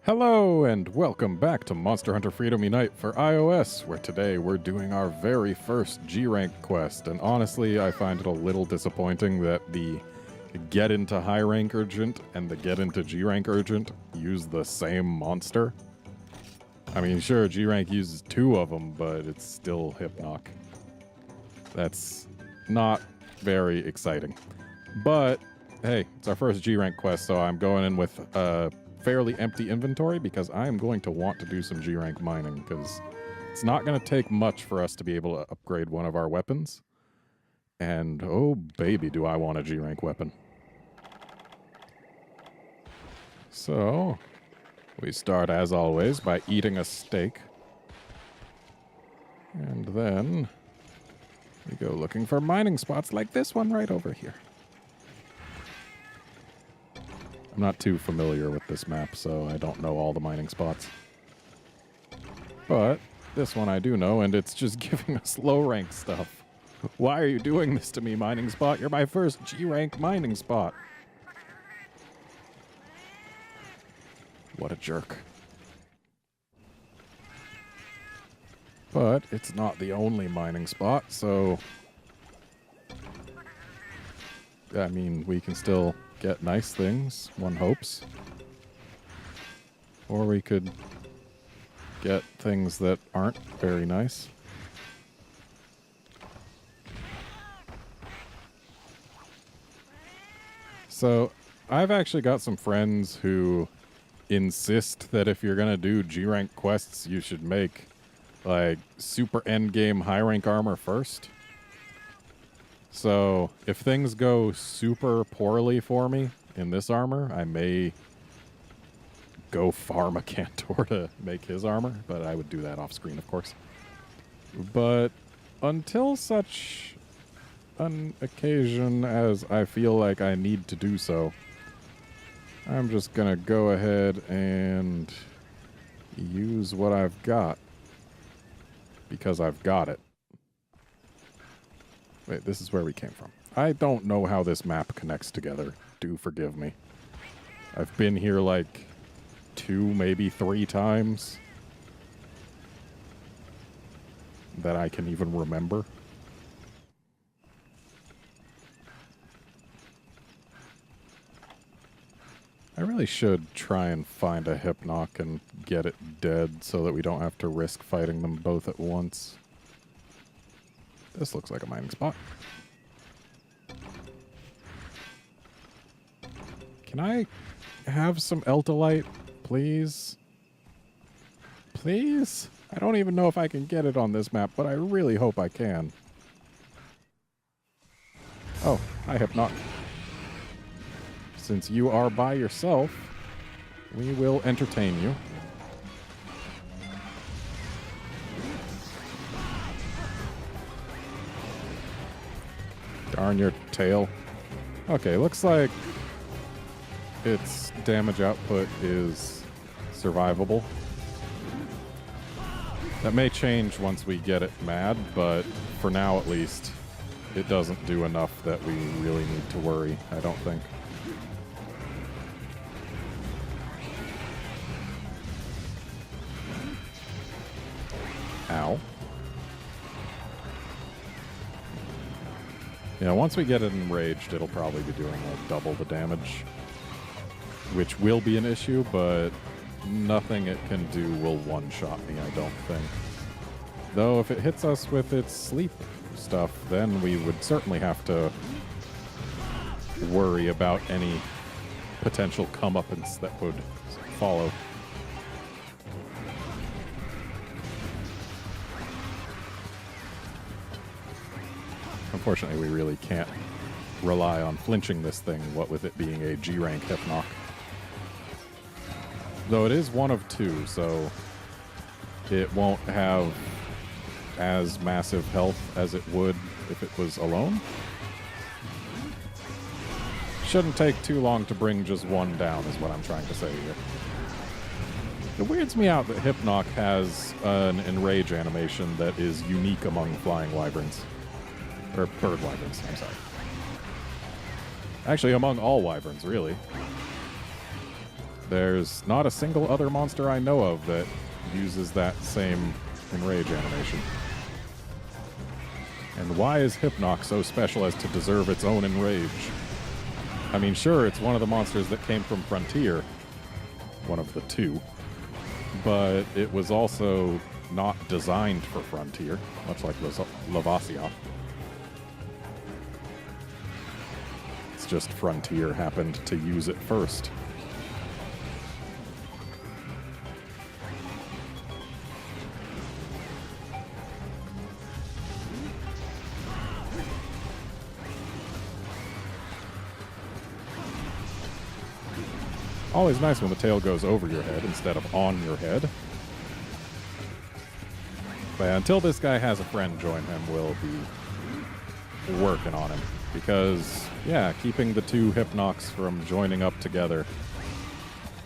Hello and welcome back to Monster Hunter Freedom Unite for iOS, where today we're doing our very first G-Rank quest, and honestly I find it a little disappointing that the Get into High Rank Urgent and the Get into G-Rank Urgent use the same monster. I mean, sure, G-Rank uses two of them, but it's still Hypnoc. That's not very exciting. But, hey, it's our first G-Rank quest, so I'm going in with fairly empty inventory because I am going to want to do some G-Rank mining because it's not going to take much for us to be able to upgrade one of our weapons. And oh baby, do I want a G-Rank weapon. So, we start as always by eating a steak. And then we go looking for mining spots like this one right over here. I'm not too familiar with this map, so I don't know all the mining spots. But this one I do know, and it's just giving us low rank stuff. Why are you doing this to me, mining spot? You're my first G-rank mining spot. What a jerk. But it's not the only mining spot, so I mean, we can still get nice things, one hopes. Or we could get things that aren't very nice. So, I've actually got some friends who insist that if you're gonna do G-rank quests, you should make, like, super endgame high-rank armor first. So, if things go super poorly for me in this armor, I may go farm a Cantor to make his armor, but I would do that off screen, of course. But until such an occasion as I feel like I need to do so, I'm just gonna go ahead and use what I've got, because I've got it. Wait, this is where we came from. I don't know how this map connects together. Do forgive me. I've been here like 2, maybe 3 times that I can even remember. I really should try and find a Hypnoc and get it dead so that we don't have to risk fighting them both at once. This looks like a mining spot. Can I have some Eltalite, please? Please? I don't even know if I can get it on this map, but I really hope I can. Oh, hi Hypnoc. Since you are by yourself, we will entertain you. Darn your tail. Okay, looks like its damage output is survivable. That may change once we get it mad, but for now at least, it doesn't do enough that we really need to worry, I don't think. Ow. Yeah, once we get it enraged, it'll probably be doing like double the damage, which will be an issue, but nothing it can do will one-shot me, I don't think. Though if it hits us with its sleep stuff, then we would certainly have to worry about any potential comeuppance that would follow. Unfortunately, we really can't rely on flinching this thing, what with it being a G-rank Hypnoc. Though it is one of 2, so it won't have as massive health as it would if it was alone. Shouldn't take too long to bring just one down, is what I'm trying to say here. It weirds me out that Hypnoc has an enrage animation that is unique among flying wyverns. Or bird wyverns, I'm sorry. Actually, among all wyverns, really. There's not a single other monster I know of that uses that same enrage animation. And why is Hypnoc so special as to deserve its own enrage? I mean, sure, it's one of the monsters that came from Frontier, one of the two, but it was also not designed for Frontier, much like Lavasia. It's just Frontier happened to use it first. Always nice when the tail goes over your head instead of on your head. But until this guy has a friend join him, we'll be working on him. Because, yeah, keeping the two Hypnocs from joining up together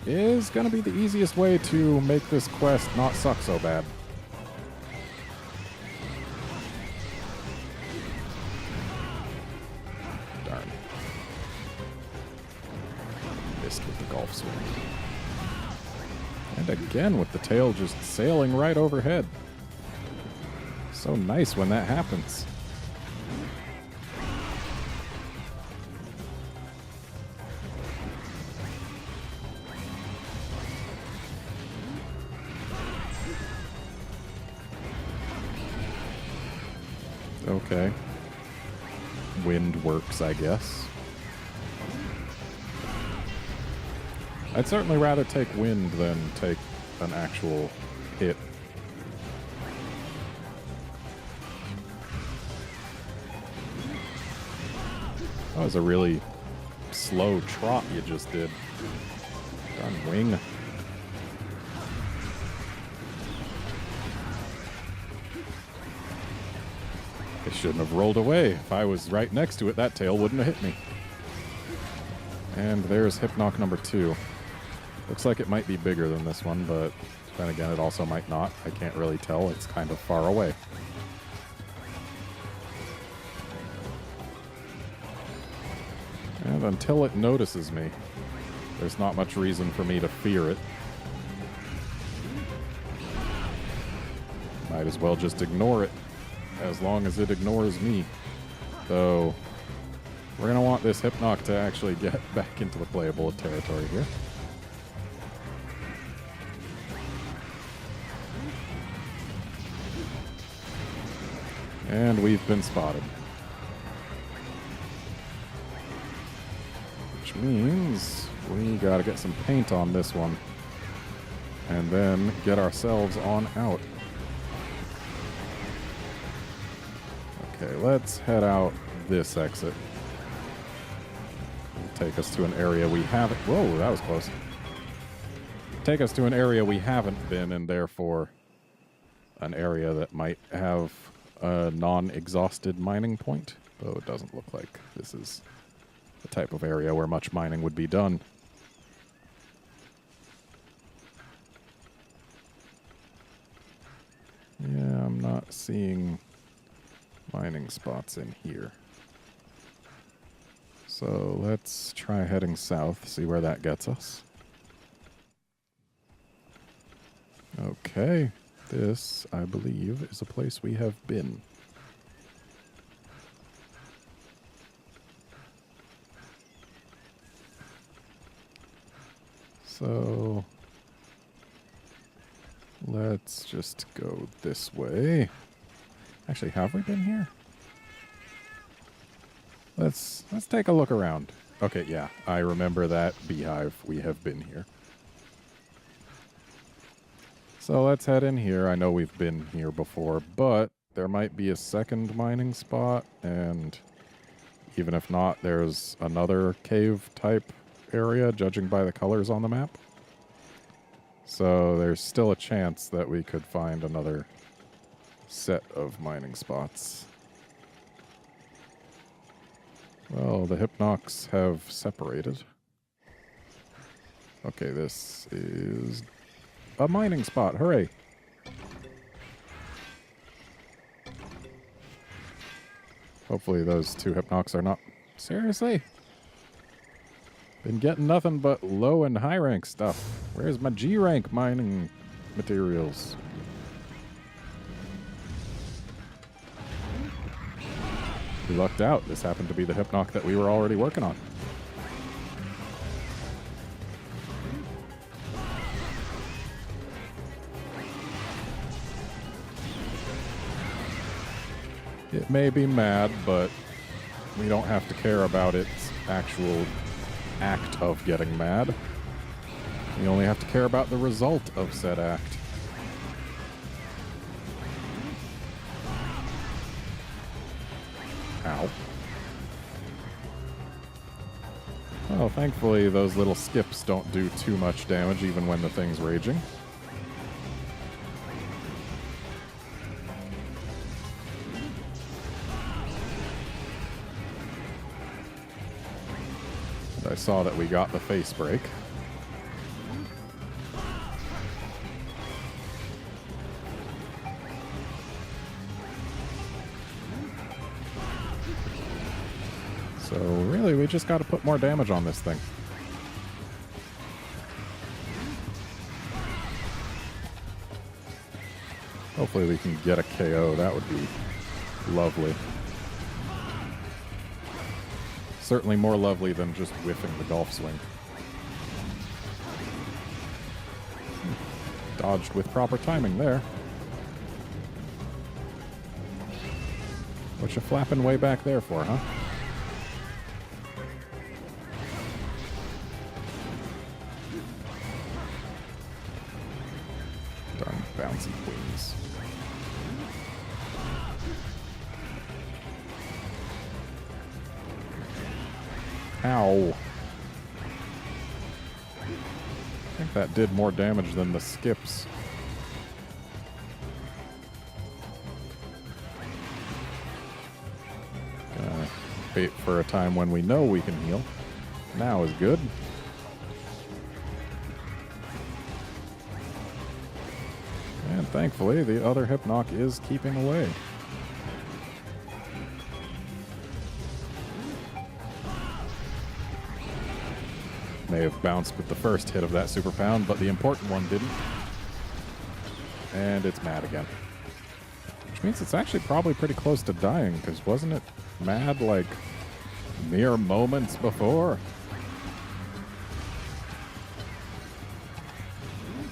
is going to be the easiest way to make this quest not suck so bad. Darn. Missed with the golf swing. And again with the tail just sailing right overhead. So nice when that happens. Okay. Wind works, I guess. I'd certainly rather take wind than take an actual hit. That was a really slow trot you just did. Darn wing. I shouldn't have rolled away. If I was right next to it, that tail wouldn't have hit me. And there's Hypnoc number 2. Looks like it might be bigger than this one, but then again, it also might not. I can't really tell. It's kind of far away. And until it notices me, there's not much reason for me to fear it. Might as well just ignore it, as long as it ignores me. Though, we're going to want this Hypnoc to actually get back into the playable territory here. And we've been spotted. Which means we gotta get some paint on this one. And then get ourselves on out. Okay, let's head out this exit. Take us to an area we haven't... Whoa, that was close. Take us to an area we haven't been, and therefore an area that might have a non-exhausted mining point, though it doesn't look like this is the type of area where much mining would be done. Yeah, I'm not seeing mining spots in here. So let's try heading south, see where that gets us. Okay. This, I believe, is a place we have been. So, let's just go this way. Actually, have we been here? Let's take a look around. Okay, yeah, I remember that beehive. We have been here. So let's head in here. I know we've been here before, but there might be a second mining spot, and even if not, there's another cave-type area, judging by the colors on the map. So there's still a chance that we could find another set of mining spots. Well, the Hypnocs have separated. Okay, this is a mining spot. Hooray. Hopefully those two Hypnocs are not... Seriously? Been getting nothing but low and high rank stuff. Where's my G rank mining materials? We lucked out. This happened to be the Hypnoc that we were already working on. It may be mad, but we don't have to care about its actual act of getting mad. We only have to care about the result of said act. Ow. Well, thankfully those little skips don't do too much damage even when the thing's raging. I saw that we got the face break. So really, we just got to put more damage on this thing. Hopefully we can get a KO. That would be lovely. Certainly more lovely than just whiffing the golf swing. Dodged with proper timing there. What you flapping way back there for, huh? Darn bouncy wings. Ow. I think that did more damage than the skips. Gonna wait for a time when we know we can heal. Now is good. And thankfully, the other Hypnoc is keeping away. May have bounced with the first hit of that super pound, but the important one didn't. And it's mad again. Which means it's actually probably pretty close to dying, because wasn't it mad like mere moments before?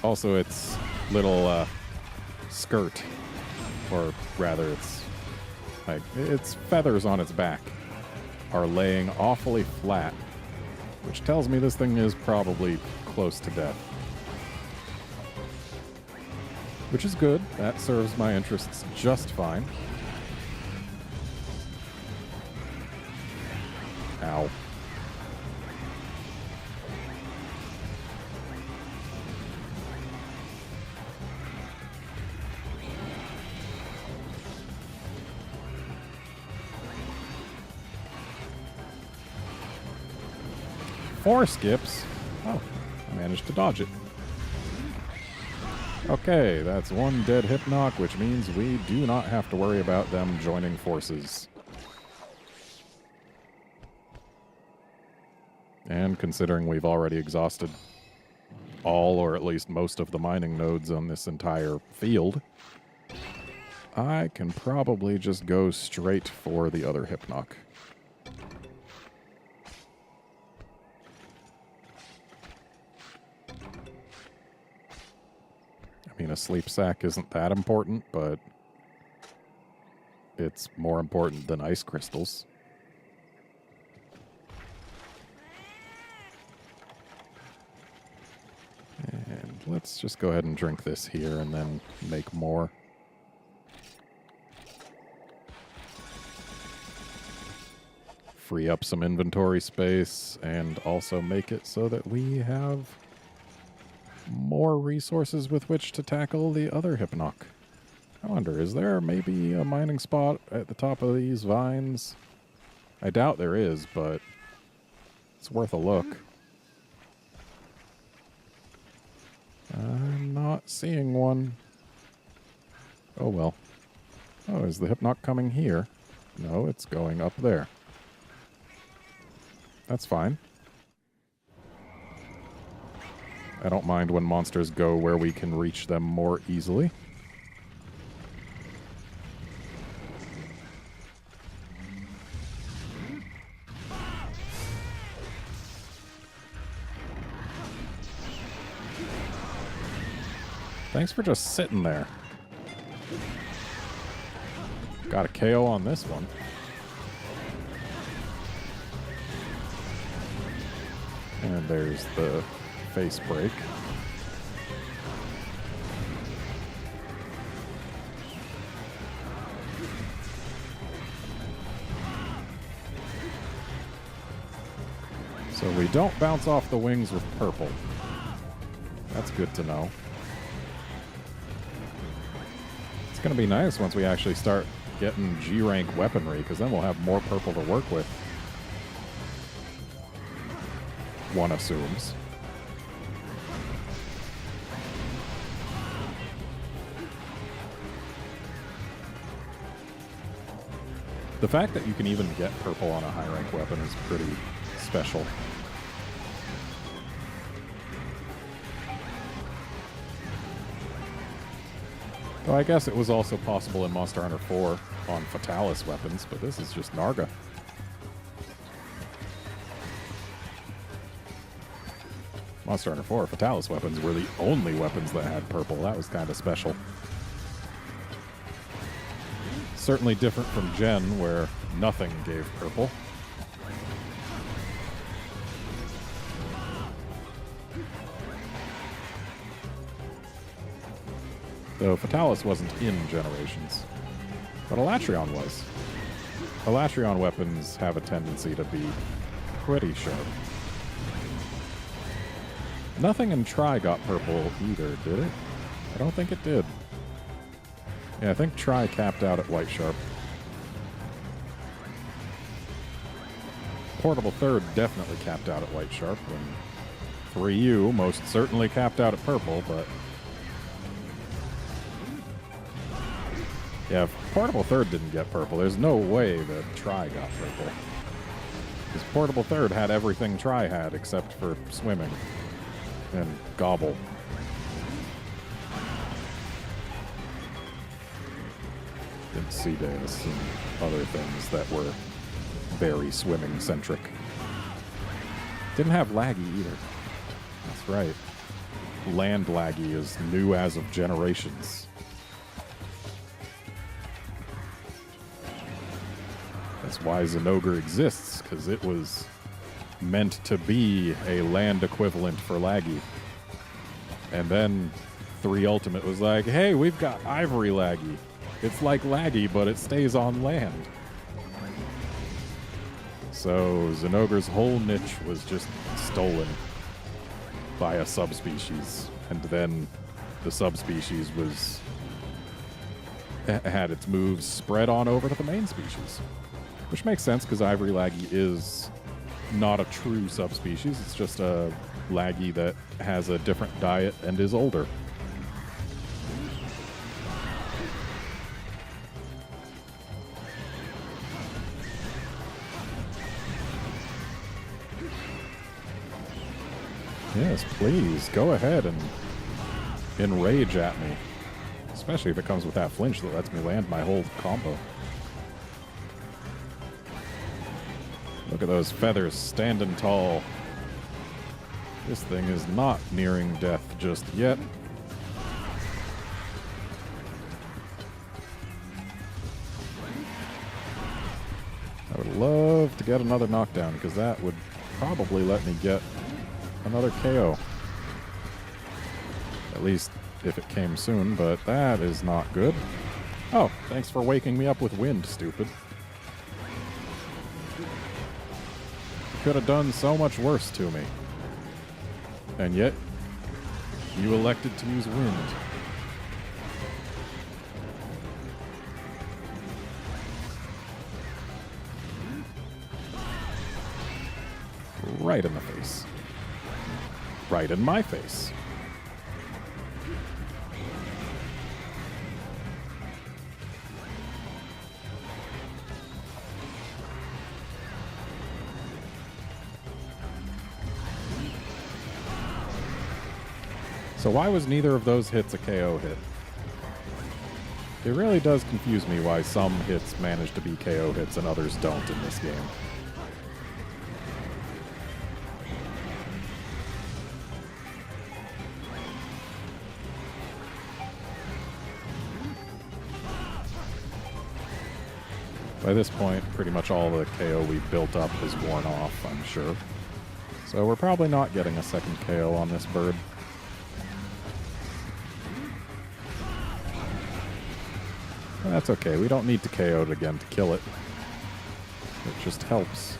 Also, its little skirt, or rather its feathers on its back are laying awfully flat, which tells me this thing is probably close to death. Which is good. That serves my interests just fine. Ow. Four skips. Oh, I managed to dodge it. Okay, that's one dead Hypnoc, which means we do not have to worry about them joining forces. And considering we've already exhausted all, or at least most of the mining nodes on this entire field, I can probably just go straight for the other Hypnoc. I mean, a sleep sack isn't that important, but it's more important than ice crystals. And let's just go ahead and drink this here and then make more. Free up some inventory space and also make it so that we have more resources with which to tackle the other Hypnoc. I wonder, is there maybe a mining spot at the top of these vines? I doubt there is, but it's worth a look. I'm not seeing one. Oh well. Oh, is the Hypnoc coming here? No, it's going up there. That's fine. I don't mind when monsters go where we can reach them more easily. Thanks for just sitting there. Got a KO on this one. And there's the face break. So we don't bounce off the wings with purple. That's good to know. It's going to be nice once we actually start getting G-rank weaponry, because then we'll have more purple to work with. One assumes. The fact that you can even get purple on a high-rank weapon is pretty special. Though I guess it was also possible in Monster Hunter 4 on Fatalis weapons, but this is just Narga. Monster Hunter 4 Fatalis weapons were the only weapons that had purple. That was kind of special. Certainly different from Gen, where nothing gave purple. Though Fatalis wasn't in Generations. But Elatrion was. Elatrion weapons have a tendency to be pretty sharp. Nothing in Tri got purple either, did it? I don't think it did. Yeah, I think Tri capped out at White Sharp. Portable Third definitely capped out at White Sharp, and 3U most certainly capped out at purple, but... yeah, if Portable Third didn't get purple, there's no way that Tri got purple. Because Portable Third had everything Tri had except for swimming and gobble. And C-Days and other things that were very swimming-centric. Didn't have laggy either. That's right. Land laggy is new as of Generations. That's why Zinogre exists, because it was meant to be a land equivalent for laggy. And then 3 Ultimate was like, hey, we've got Ivory laggy. It's like laggy, but it stays on land. So Zinogre's whole niche was just stolen by a subspecies. And then the subspecies had its moves spread on over to the main species. Which makes sense, because Ivory laggy is not a true subspecies. It's just a laggy that has a different diet and is older. Yes, please, go ahead and enrage at me. Especially if it comes with that flinch that lets me land my whole combo. Look at those feathers standing tall. This thing is not nearing death just yet. I would love to get another knockdown, because that would probably let me get another KO. At least if it came soon, but that is not good. Oh, thanks for waking me up with wind, stupid. Could have done so much worse to me. And yet, you elected to use wind. Right in the face. Right in my face. So why was neither of those hits a KO hit? It really does confuse me why some hits manage to be KO hits and others don't in this game. By this point, pretty much all the KO we've built up is worn off, I'm sure. So we're probably not getting a second KO on this bird. But that's okay, we don't need to KO it again to kill it. It just helps.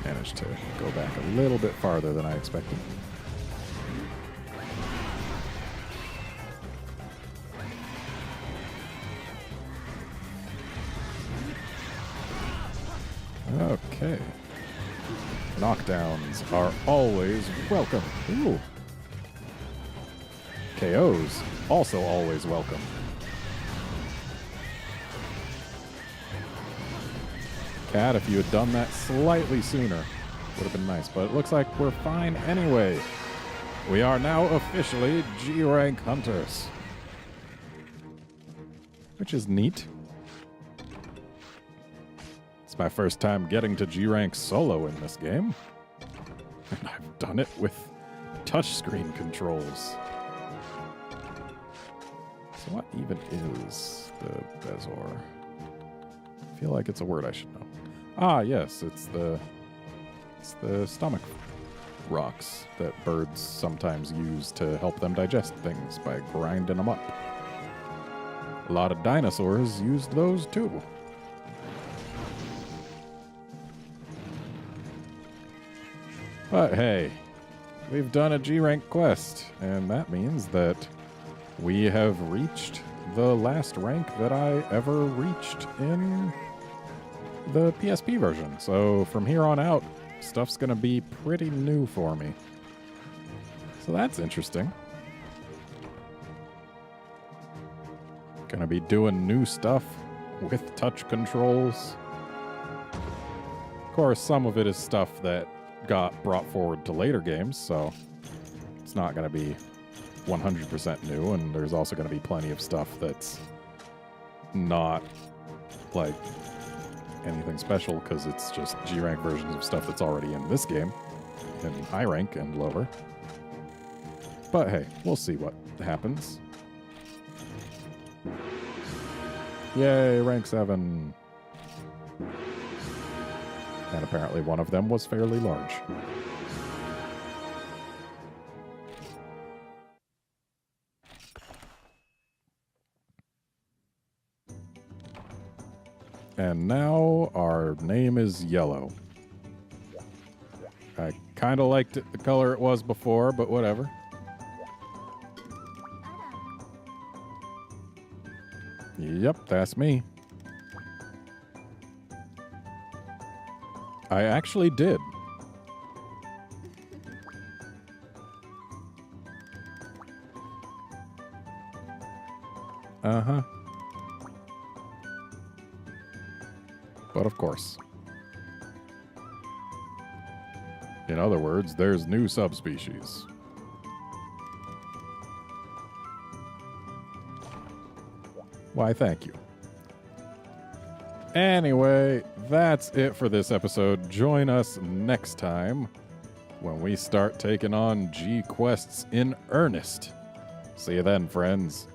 Managed to go back a little bit farther than I expected. Okay. Knockdowns are always welcome. Ooh. KOs also always welcome. Cat, if you had done that slightly sooner, would have been nice, but it looks like we're fine anyway. We are now officially G-rank hunters, which is neat. It's my first time getting to G-rank solo in this game, and I've done it with touchscreen controls. So what even is the Bezor? I feel like it's a word I should know. Ah, yes, it's the stomach rocks that birds sometimes use to help them digest things by grinding them up. A lot of dinosaurs used those too. But hey, we've done a G-rank quest, and that means that we have reached the last rank that I ever reached in the PSP version. So from here on out, stuff's going to be pretty new for me. So that's interesting. Going to be doing new stuff with touch controls. Of course, some of it is stuff that got brought forward to later games, so it's not going to be 100% new, and there's also going to be plenty of stuff that's not like anything special because it's just G-rank versions of stuff that's already in this game in high rank and lower. But hey, we'll see what happens. Yay, rank 7. And apparently one of them was fairly large. And now our name is Yellow. I kind of liked it the color it was before, but whatever. Yep, that's me. I actually did. Uh-huh. But of course. In other words, there's new subspecies. Why, thank you. Anyway, that's it for this episode. Join us next time when we start taking on G quests in earnest. See you then, friends.